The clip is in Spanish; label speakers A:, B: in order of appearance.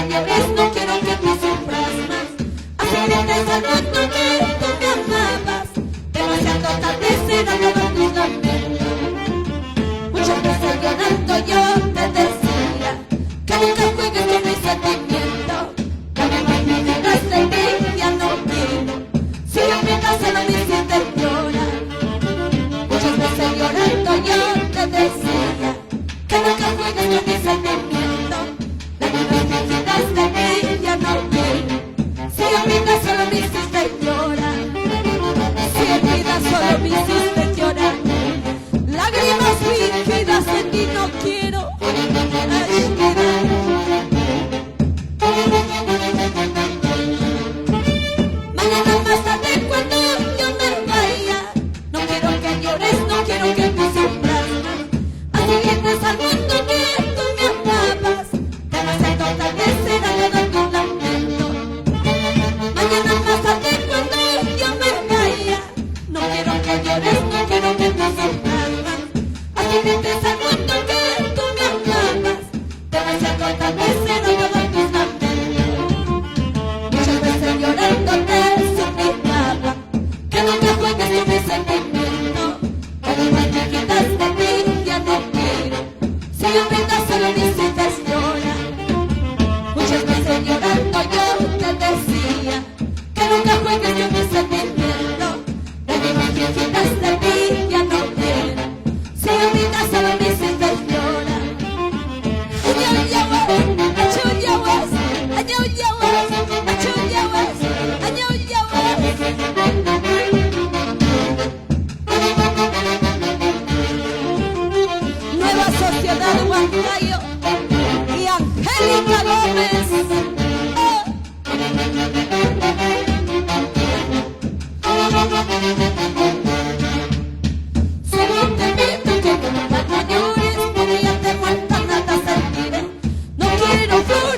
A: llores, no quiero que tú sufras más. Así dices al mundo que tú me amabas. Demasiado tarde será todo tus lamentos. Muchas veces llorando yo te decía que nunca juegues con mi sentimiento. Ya me imaginas de ti, ya no quiero. Si en mi casa no me hiciste llorar. Muchas veces llorando yo te decía que nunca juegues con mi sentimiento. Ya me imaginas de ti, ya no quiero. Si en mi casa no me hiciste llorar. Si en mi vida solo me hiciste llorar. Lágrimas fingidas de ti no quiero. Ay, mira. Mañana más tarde cuando yo me vaya, no quiero que llores, no quiero que tú sufras más. Así vienes al mundo que tú me amabas. Demasiado tarde será todo tu lamento. Mañana más tarde cuando yo me vaya, no quiero que llores, no quiero que tú sufras más. Así vienes al mundo que tú me amabas. Demasiado tarde será todo tus lamentos. Muchas veces llorando te suplicaba que nunca juegues con mi sentimiento. Pero igual me quitas de ti, ya no quiero. Si yo brindas solo me hiciste llorar. Muchas veces llorando yo te decía que nunca juegues con mi sentimiento. Pero igual me quitas de ti, ya no quiero. Si yo brindas solo me hiciste llorar. Nueva Sociedad Huancayo y Angélica Gómez. Solo te pido que nunca llores, porque ya te falta nada sentiré. No quiero flores.